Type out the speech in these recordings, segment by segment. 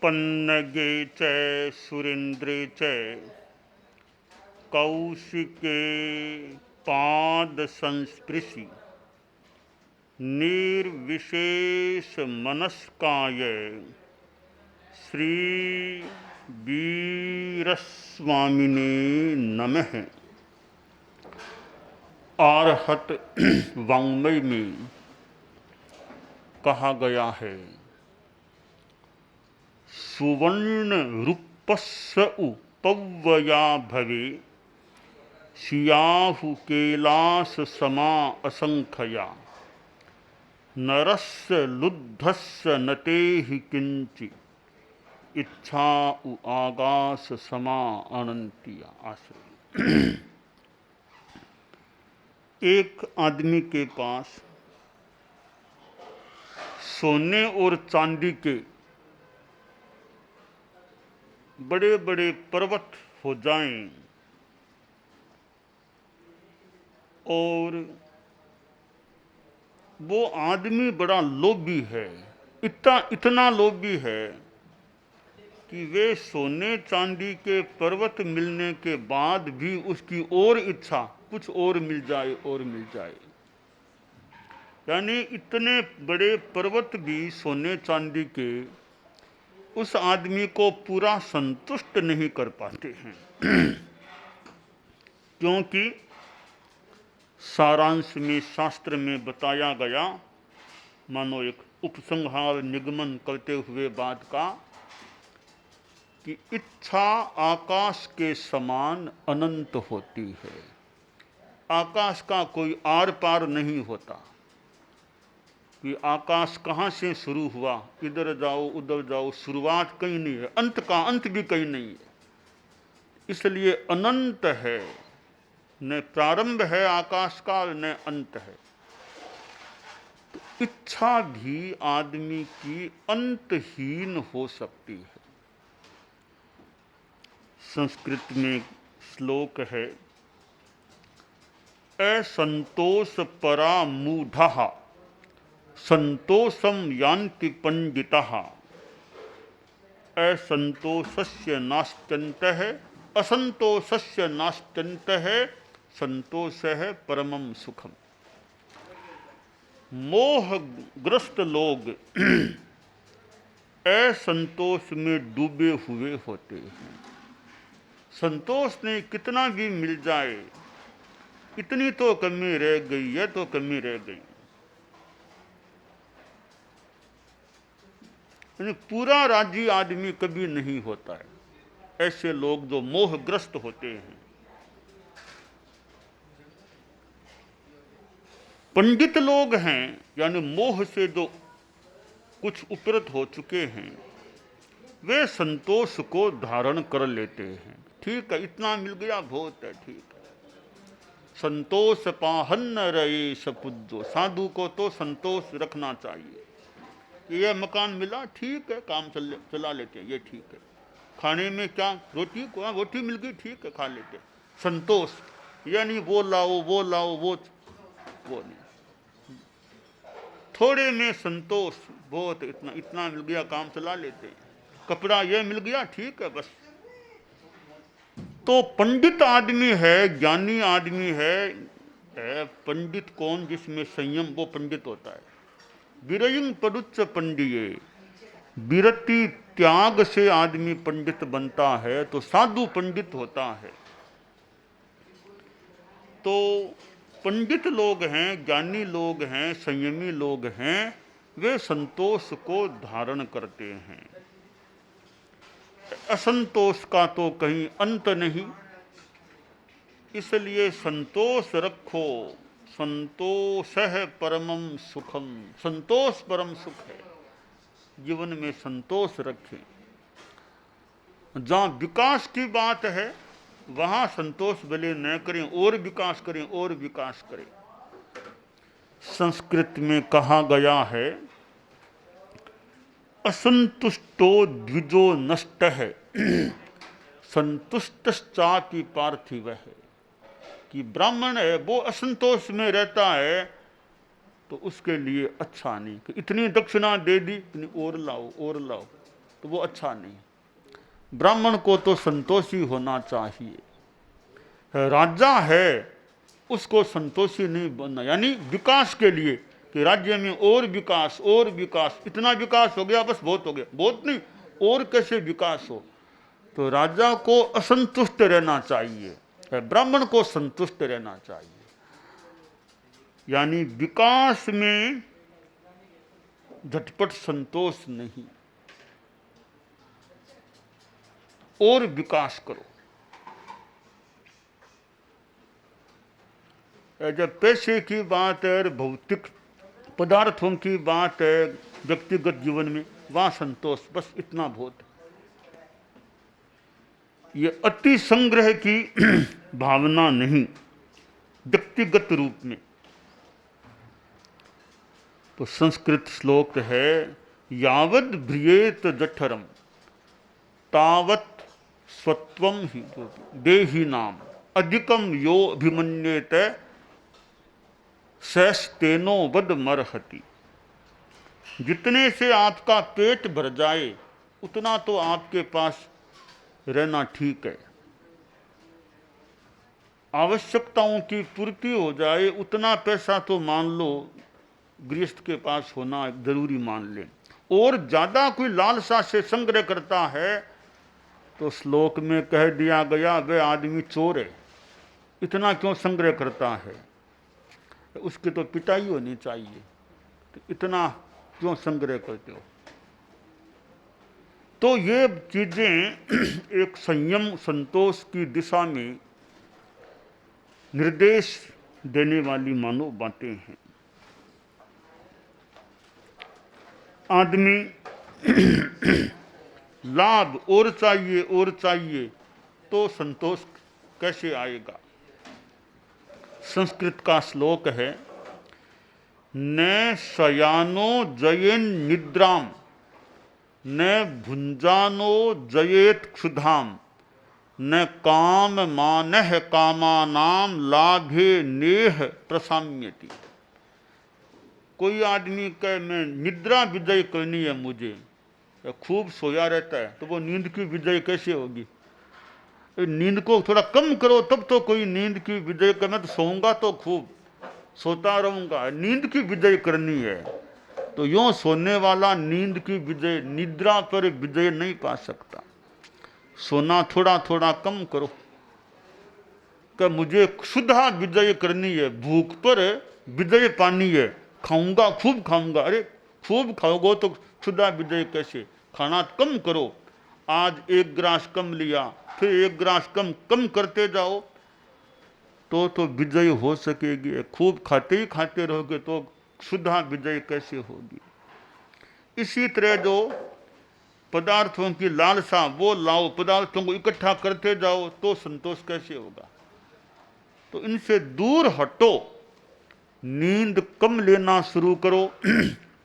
पन्नगे च सुरेन्द्रे च कौशिके पाद संस्पृशि निर्विशेष मनस्काय श्री वीरस्वामिने नमः। आर्हत वाङ्मय में कहा गया है, सुवर्ण रूपस्य उपव्यया भवे सियाहु कैलास समा असंख्या नरस्य लुद्धस्य नतेहि किंचि इच्छा उ आगास समा अनंतिया। आश्रय। एक आदमी के पास सोने और चांदी के बड़े बड़े पर्वत हो जाएं और वो आदमी बड़ा लोभी है, इतना लोभी है कि वे सोने चांदी के पर्वत मिलने के बाद भी उसकी और इच्छा कुछ और मिल जाए और मिल जाए। यानी इतने बड़े पर्वत भी सोने चांदी के उस आदमी को पूरा संतुष्ट नहीं कर पाते हैं क्योंकि सारांश में शास्त्र में बताया गया, मानो एक उपसंहार निगमन करते हुए बात का, कि इच्छा आकाश के समान अनंत होती है। आकाश का कोई आर पार नहीं होता कि आकाश कहाँ से शुरू हुआ, इधर जाओ उधर जाओ, शुरुआत कहीं नहीं है, अंत का अंत भी कहीं नहीं है। इसलिए अनंत है, न प्रारंभ है आकाश का न अंत है। तो इच्छा भी आदमी की अंतहीन हो सकती है। संस्कृत में श्लोक है, असंतोष परा मूढ़ः संतोषम यान्ति पंडितः असंतोषस्य नास्त्यन्तः असंतोषस्य नास्त्यन्तः संतोषः परमं सुखम। मोहग्रस्त लोग असंतोष में डूबे हुए होते हैं। संतोष नहीं, कितना भी मिल जाए, इतनी तो कमी रह गई है तो कमी रह गई। पूरा राजी आदमी कभी नहीं होता है। ऐसे लोग जो मोहग्रस्त होते हैं। पंडित लोग हैं, यानी मोह से जो कुछ उपरत हो चुके हैं, वे संतोष को धारण कर लेते हैं। ठीक है, इतना मिल गया बहुत है, ठीक है। संतोष पाहन रहे सपुजो, साधु को तो संतोष रखना चाहिए। ये मकान मिला, ठीक है, काम चला लेते हैं, ये ठीक है। खाने में क्या, रोटी को, रोटी मिल गई, ठीक है, खा लेते। संतोष यानी वो लाओ वो लाओ, वो नहीं। थोड़े में संतोष, बहुत इतना मिल गया, काम चला लेते हैं। कपड़ा ये मिल गया, ठीक है, बस। तो पंडित आदमी है, ज्ञानी आदमी है। पंडित कौन? जिसमें संयम, वो पंडित होता है। विरयिं परुच्च पंडिये, विरति त्याग से आदमी पंडित बनता है तो साधु पंडित होता है। तो पंडित लोग हैं, ज्ञानी लोग हैं, संयमी लोग हैं, वे संतोष को धारण करते हैं। असंतोष का तो कहीं अंत नहीं। इसलिए संतोष रखो, संतोष है परमम सुखम। संतोष परम सुख है। जीवन में संतोष रखें। जहाँ विकास की बात है वहाँ संतोष भले न करें, और विकास करें, और विकास करें। संस्कृत में कहा गया है, असंतुष्टो द्विजो नष्ट है संतुष्टश्चापि पार्थिव है। कि ब्राह्मण है, वो असंतोष में रहता है तो उसके लिए अच्छा नहीं। कि इतनी दक्षिणा दे दी, इतनी और लाओ और लाओ, तो वो अच्छा नहीं। ब्राह्मण को तो संतोषी होना चाहिए, राजा है उसको संतोषी नहीं बनना, यानी विकास के लिए कि राज्य में और विकास और विकास, इतना विकास हो गया बस बहुत हो गया, बहुत नहीं, और कैसे विकास हो। तो राजा को असंतुष्ट रहना चाहिए, ब्राह्मण को संतुष्ट रहना चाहिए, यानी विकास में झटपट संतोष नहीं, और विकास करो। जब पैसे की बात है, भौतिक पदार्थों की बात है व्यक्तिगत जीवन में, वहां संतोष, बस इतना बहुत है। ये अति संग्रह की भावना नहीं व्यक्तिगत रूप में। तो संस्कृत श्लोक है, यावद भ्रियेत जठरम तावत स्वत्वम ही देही नाम अधिकम यो अभिमन्येत सैस्तेनो वद मरहति। जितने से आपका पेट भर जाए उतना तो आपके पास रहना ठीक है, आवश्यकताओं की पूर्ति हो जाए उतना पैसा तो मान लो गृहस्थ के पास होना जरूरी मान लें। और ज्यादा कोई लालसा से संग्रह करता है तो श्लोक में कह दिया गया वह आदमी चोर है, इतना क्यों संग्रह करता है, उसकी तो पिटाई होनी चाहिए, तो इतना क्यों संग्रह करते हो। तो ये चीजें एक संयम संतोष की दिशा में निर्देश देने वाली मानो बातें हैं। आदमी लाभ और चाहिए तो संतोष कैसे आएगा। संस्कृत का श्लोक है, न शयानो जयेन निद्राम न भुंजानो जयेत क्षुधाम न काम मानह कामानाम लाभे नेह प्रसाम्यति। कोई आदमी कहे मैं निद्रा विजय करनी है, मुझे खूब सोया रहता है, तो वो नींद की विजय कैसे होगी। नींद को थोड़ा कम करो तब तो कोई नींद की विजय कर। मैं तो सोऊंगा तो खूब सोता रहूंगा, नींद की विजय करनी है तो यूं सोने वाला नींद की विजय निद्रा पर विजय नहीं पा सकता। सोना थोड़ा थोड़ा कम करो कि मुझे क्षुधा विजय करनी है, भूख पर विजय पानी है, खाऊंगा खूब खाऊंगा। अरे खूब खाओगे तो क्षुधा विजय कैसे, खाना कम करो। आज 1 गिलास कम लिया, फिर 1 गिलास कम करते जाओ तो विजय हो सकेगी। खूब खाते ही खाते रहोगे तो क्षुधा विजय कैसे होगी। इसी तरह जो पदार्थों की लालसा वो लाओ, पदार्थों को इकट्ठा करते जाओ तो संतोष कैसे होगा। तो इनसे दूर हटो, नींद कम लेना शुरू करो,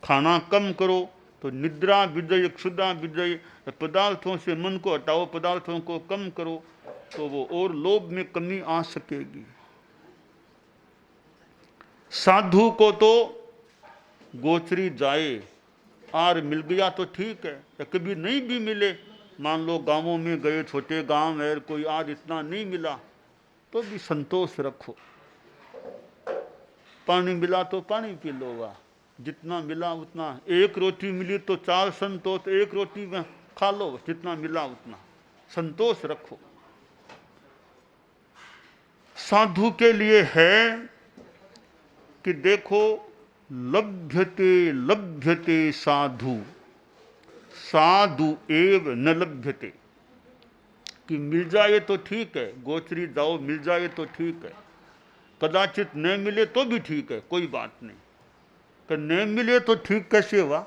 खाना कम करो तो निद्रा विजय क्षुधा विजय। पदार्थों से मन को हटाओ, पदार्थों को कम करो तो वो और लोभ में कमी आ सकेगी। साधु को तो गोचरी जाए आर मिल गया तो ठीक है, या कभी नहीं भी मिले, मान लो गांवों में गए, छोटे गांव है, कोई आज इतना नहीं मिला तो भी संतोष रखो। पानी मिला तो पानी पी लो, जितना मिला उतना। 1 रोटी मिली तो 4 संतोष, 1 रोटी में खा लो, जितना मिला उतना संतोष रखो। साधु के लिए है कि देखो लभ्यते लभ्यते साधु साधु एव न लभ्यते, कि मिल जाए तो ठीक है, गोचरी जाओ मिल जाए तो ठीक है, कदाचित न मिले तो भी ठीक है, कोई बात नहीं। कि न मिले तो ठीक कैसे हुआ,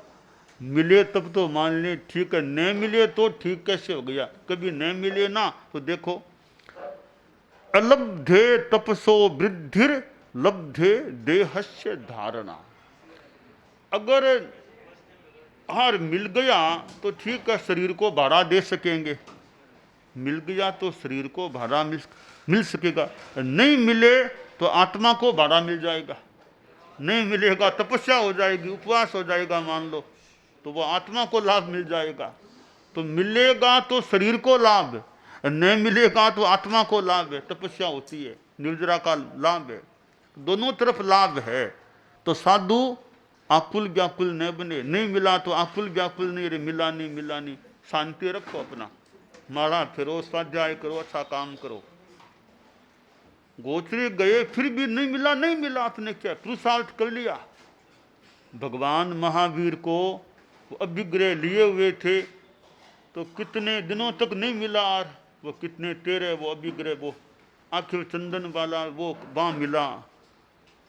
मिले तब तो मान ले ठीक है, न मिले तो ठीक कैसे हो गया। कभी न मिले ना तो देखो, अलब्धे तपसो वृद्धिर लब्धे देहस्य धारणा। अगर हार मिल गया तो ठीक है, शरीर को भाड़ा दे सकेंगे, मिल गया तो शरीर को भाड़ा मिल सकेगा। नहीं मिले तो आत्मा को भाड़ा मिल जाएगा, नहीं मिलेगा तपस्या हो जाएगी, उपवास हो जाएगा मान लो, तो वो आत्मा को लाभ मिल जाएगा। तो मिलेगा तो शरीर को लाभ, नहीं मिलेगा तो आत्मा को लाभ है। तपस्या होती है, निर्जरा का लाभ है, दोनों तरफ लाभ है। तो साधु आकुल व्याकुल न बने, नहीं मिला तो आकुल व्याकुल नहीं रे, मिला नहीं मिला नहीं, शांति रखो, अपना माला फिरो, स्वाध्याय करो, अच्छा काम करो। गोचरी गए फिर भी नहीं मिला, नहीं मिला, आपने क्या पुरुषार्थ कर लिया। भगवान महावीर को अभिग्रह लिए हुए थे तो कितने दिनों तक नहीं मिला, और वो कितने तेरे वो अभिग्रह, वो आखिर चंदन वाला वो वहाँ मिला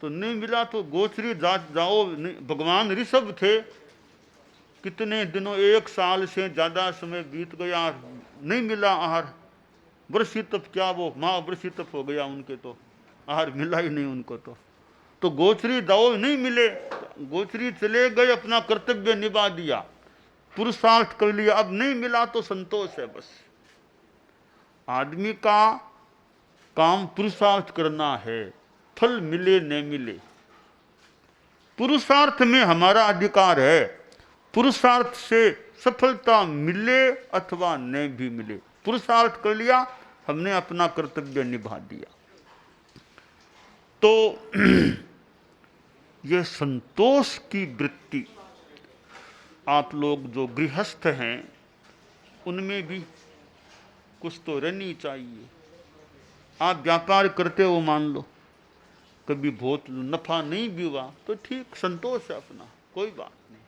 तो नहीं मिला। तो गोचरी जाओ, भगवान ऋषभ थे, कितने दिनों, 1 साल से ज़्यादा समय बीत गया, नहीं मिला आहार। वर्षी तप क्या, वो माँ वर्षी तप हो गया उनके, तो आहार मिला ही नहीं उनको। तो गोचरी जाओ, नहीं मिले, गोचरी चले गए, अपना कर्तव्य निभा दिया, पुरुषार्थ कर लिया, अब नहीं मिला तो संतोष है बस। आदमी का काम पुरुषार्थ करना है, फल मिले न मिले, पुरुषार्थ में हमारा अधिकार है। पुरुषार्थ से सफलता मिले अथवा न भी मिले, पुरुषार्थ कर लिया, हमने अपना कर्तव्य निभा दिया। तो यह संतोष की वृत्ति आप लोग जो गृहस्थ हैं उनमें भी कुछ तो रहनी चाहिए। आप व्यापार करते हो, मान लो कभी बहुत नफा नहीं भी हुआ तो ठीक, संतोष है अपना, कोई बात नहीं।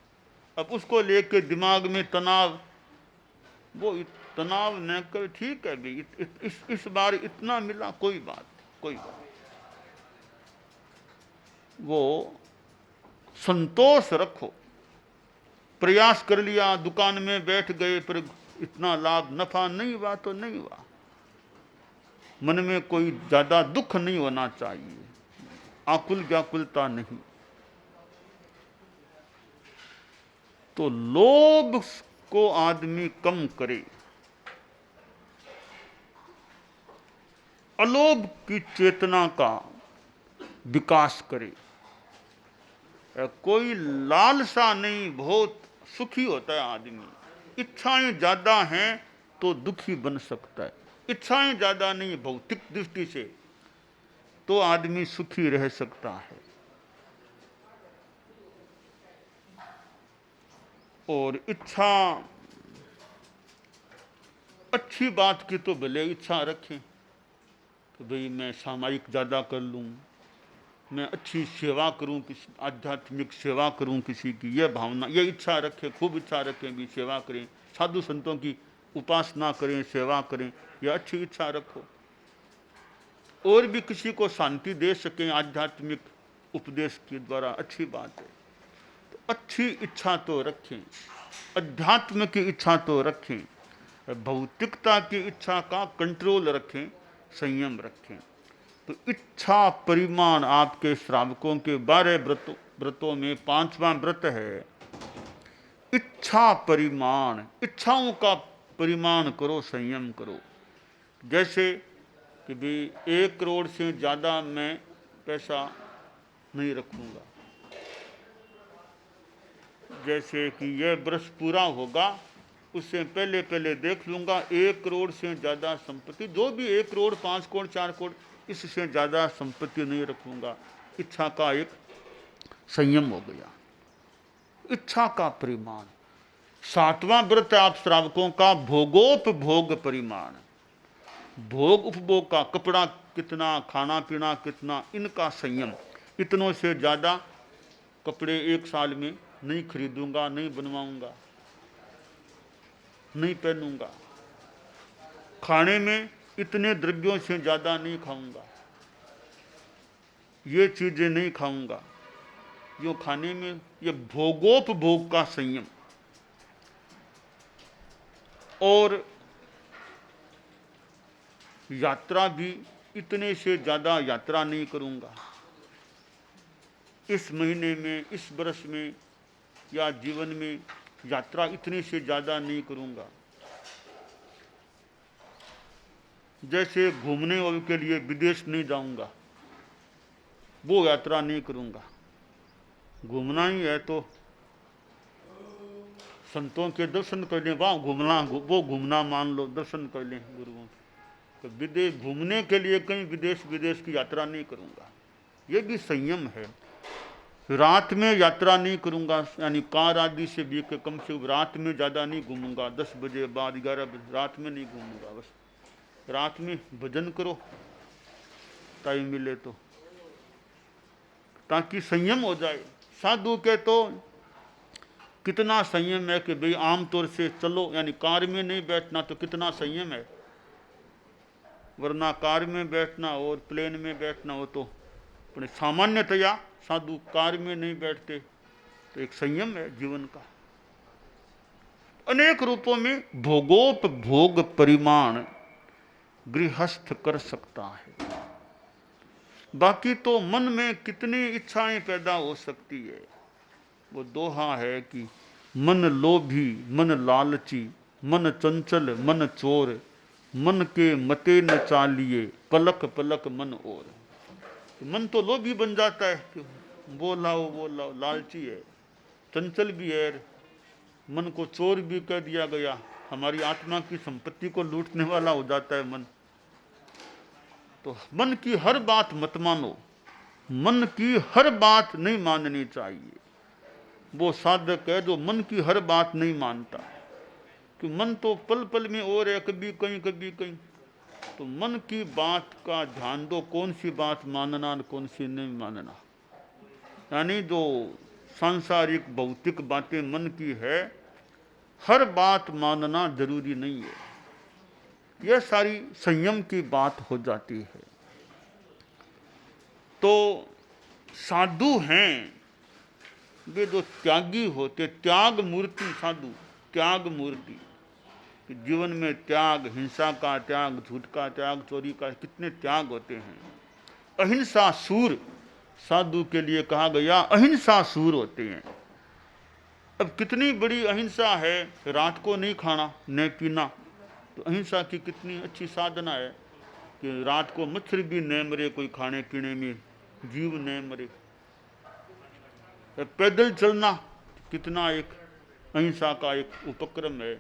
अब उसको लेके दिमाग में तनाव, वो तनाव न कर, ठीक है भाई, इस बार इतना मिला, कोई बात, कोई बात। वो संतोष रखो, प्रयास कर लिया, दुकान में बैठ गए पर इतना लाभ नफा नहीं हुआ तो नहीं हुआ, मन में कोई ज्यादा दुख नहीं होना चाहिए, आकुल व्याकुलता नहीं। तो लोभ को आदमी कम करे, अलोभ की चेतना का विकास करे। कोई लालसा नहीं, बहुत सुखी होता है आदमी। इच्छाएं ज्यादा हैं तो दुखी बन सकता है, इच्छाएं ज्यादा नहीं भौतिक दृष्टि से तो आदमी सुखी रह सकता है। और इच्छा अच्छी बात की तो भले इच्छा रखें तो भाई मैं सामायिक ज़्यादा कर लूँ, मैं अच्छी सेवा करूँ, किसी आध्यात्मिक सेवा करूँ किसी की, यह भावना, यह इच्छा रखें, खूब इच्छा रखें भी सेवा करें, साधु संतों की उपासना करें, सेवा करें, यह अच्छी इच्छा रखो। और भी किसी को शांति दे सकें आध्यात्मिक उपदेश के द्वारा, अच्छी बात है। तो अच्छी इच्छा तो रखें, अध्यात्म की इच्छा तो रखें, भौतिकता की इच्छा का कंट्रोल रखें, संयम रखें। तो इच्छा परिमाण आपके श्रावकों के 12 व्रतों में 5वां व्रत है इच्छा परिमाण। इच्छाओं का परिमाण करो, संयम करो। जैसे कि भाई 1 करोड़ से ज़्यादा मैं पैसा नहीं रखूँगा, जैसे कि यह वर्ष पूरा होगा उससे पहले पहले देख लूँगा 1 करोड़ से ज़्यादा संपत्ति, जो भी 1 करोड़ 5 करोड़ 4 करोड़, इससे ज़्यादा संपत्ति नहीं रखूँगा। इच्छा का एक संयम हो गया, इच्छा का परिमाण। 7वां व्रत आप श्रावकों का भोगोपभोग परिमाण, भोग उपभोग का, कपड़ा कितना, खाना पीना कितना, इनका संयम। इतनों से ज़्यादा कपड़े 1 साल में नहीं खरीदूंगा, नहीं बनवाऊंगा, नहीं पहनूंगा। खाने में इतने द्रव्यों से ज़्यादा नहीं खाऊंगा, ये चीज़ें नहीं खाऊंगा। यो खाने में ये भोगोपभोग का संयम। और यात्रा भी इतने से ज़्यादा यात्रा नहीं करूंगा, इस महीने में, इस वर्ष में या जीवन में यात्रा इतने से ज़्यादा नहीं करूंगा। जैसे घूमने वालों के लिए विदेश नहीं जाऊंगा, वो यात्रा नहीं करूंगा। घूमना ही है तो संतों के दर्शन कर लें, वहाँ घूमना, वो घूमना मान लो, दर्शन कर लें गुरुओं के। तो विदेश घूमने के लिए कहीं विदेश विदेश की यात्रा नहीं करूँगा, ये भी संयम है। रात में यात्रा नहीं करूँगा, यानी कार आदि से भी कम से कम रात में ज़्यादा नहीं घूमूंगा, 10 बजे बाद 11 बजे रात में नहीं घूमूंगा। बस रात में भजन करो टाइम मिले तो, ताकि संयम हो जाए। साधु के तो कितना संयम है कि भाई आमतौर से चलो, यानी कार में नहीं बैठना तो कितना संयम है, वरना कार में बैठना और प्लेन में बैठना हो तो अपने सामान्यतया, साधु कार में नहीं बैठते, तो एक संयम है जीवन का। अनेक रूपों में भोगोपभोग परिमाण गृहस्थ कर सकता है। बाकी तो मन में कितनी इच्छाएं पैदा हो सकती है। वो दोहा है कि मन लोभी मन लालची, मन चंचल मन चोर, मन के मते न चालिए, पलक पलक मन और। मन तो लोभी बन जाता है कि वो लाओ, लालची है, चंचल भी है, मन को चोर भी कह दिया गया, हमारी आत्मा की संपत्ति को लूटने वाला हो जाता है मन। तो मन की हर बात मत मानो, मन की हर बात नहीं माननी चाहिए। वो साधक है जो मन की हर बात नहीं मानता, कि मन तो पल पल में और है, कभी कहीं कभी कहीं। तो मन की बात का ध्यान दो, कौन सी बात मानना कौन सी नहीं मानना। यानी जो सांसारिक भौतिक बातें मन की है, हर बात मानना जरूरी नहीं है। यह सारी संयम की बात हो जाती है। तो साधु हैं वे जो त्यागी होते, त्याग मूर्ति साधु, त्याग मूर्ति। जीवन में त्याग, हिंसा का त्याग, झूठ का त्याग, चोरी का, कितने त्याग होते हैं। अहिंसा सूर साधु के लिए कहा गया, अहिंसा सूर होते हैं। अब कितनी बड़ी अहिंसा है, रात को नहीं खाना नहीं पीना, तो अहिंसा की कितनी अच्छी साधना है कि रात को मच्छर भी न मरे, कोई खाने पीने में जीव न मरे। पैदल चलना कितना एक अहिंसा का एक उपक्रम है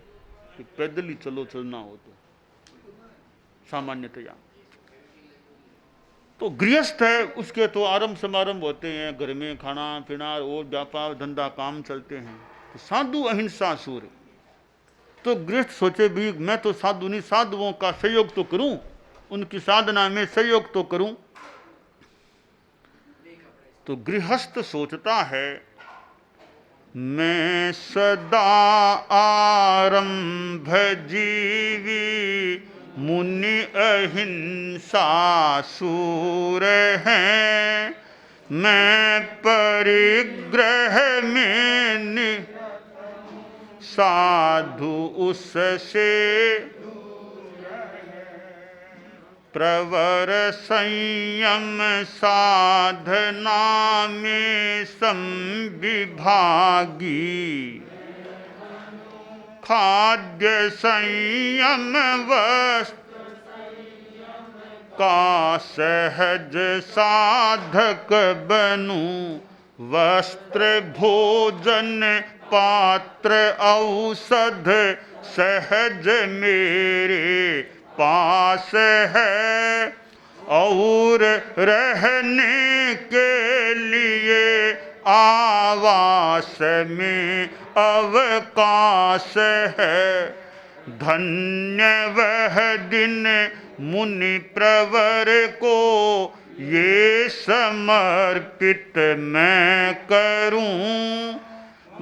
कि पैदल ही चलो, चलना हो तो सामान्यतया। तो गृहस्थ है, उसके तो आरंभ समारंभ होते हैं, घर में खाना पीना और व्यापार धंधा काम चलते हैं। तो साधु अहिंसा सूर। तो गृहस्थ सोचे भी मैं तो साधु नहीं, साधुओं का सहयोग तो करूं, उनकी साधना में सहयोग तो करूं। तो गृहस्थ सोचता है मैं सदा आरंभ जीवी, मुनि अहिंसा सूर हैं, मैं परिग्रह में साधु उससे प्रवर, संयम साधना में संविभागी, खाद्य संयम वस्त्र का सहज साधक बनूं, वस्त्र भोजन पात्र औषध सहज मेरे पास है, और रहने के लिए आवास में अवकाश है। धन्य वह दिन मुनि प्रवर को ये समर्पित मैं करूं,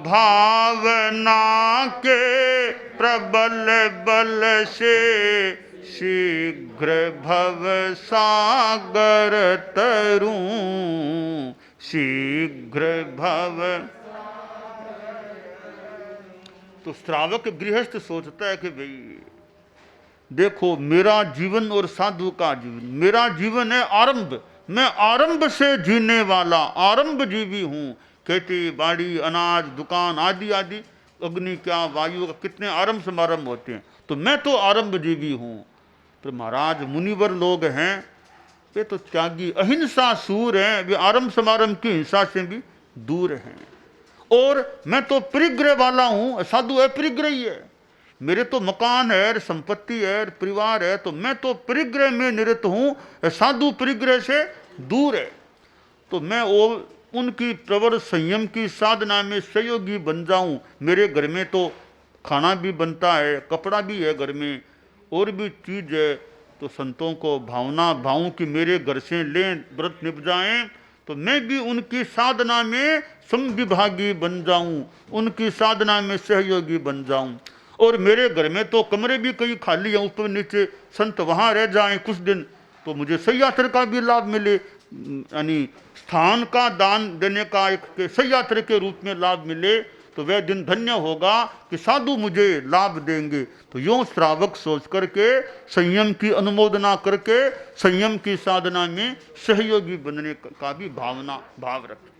भावना के प्रबल बल से शीघ्र भव सागर तरूं, शीघ्र भव। तो श्रावक गृहस्थ सोचता है कि भाई देखो मेरा जीवन और साधु का जीवन, मेरा जीवन है आरंभ, मैं आरंभ से जीने वाला आरंभ जीवी हूँ। खेती बाड़ी अनाज दुकान आदि आदि, अग्नि क्या वायु का कितने आरंभ समारंभ होते हैं, तो मैं तो आरंभ जीवी हूँ। तो महाराज मुनिवर लोग हैं वे तो त्यागी अहिंसा सूर हैं, वे आरंभ समारंभ की हिंसा से भी दूर हैं। और मैं तो परिग्रह वाला हूं, साधु अपरिग्रह ही है। मेरे तो मकान है, संपत्ति है, परिवार है, तो मैं तो परिग्रह में निरत हूं, साधु परिग्रह से दूर है। तो मैं वो उनकी प्रवर संयम की साधना में सहयोगी बन जाऊं। मेरे घर में तो खाना भी बनता है, कपड़ा भी है घर में, और भी चीज है। तो संतों को भावना भाऊं कि मेरे घर से लें, व्रत निभ जाएं, तो मैं भी उनकी साधना में समविभागी बन जाऊं, उनकी साधना में सहयोगी बन जाऊं। और मेरे घर में तो कमरे भी कई खाली हैं, ऊपर नीचे, संत वहां रह जाएं कुछ दिन, तो मुझे सह्यात्र का भी लाभ मिले, यानी स्थान का दान देने का एक सह्यात्र के रूप में लाभ मिले, तो वह दिन धन्य होगा कि साधु मुझे लाभ देंगे। तो यूं श्रावक सोच करके, संयम की अनुमोदना करके, संयम की साधना में सहयोगी बनने का भी भाव रखें।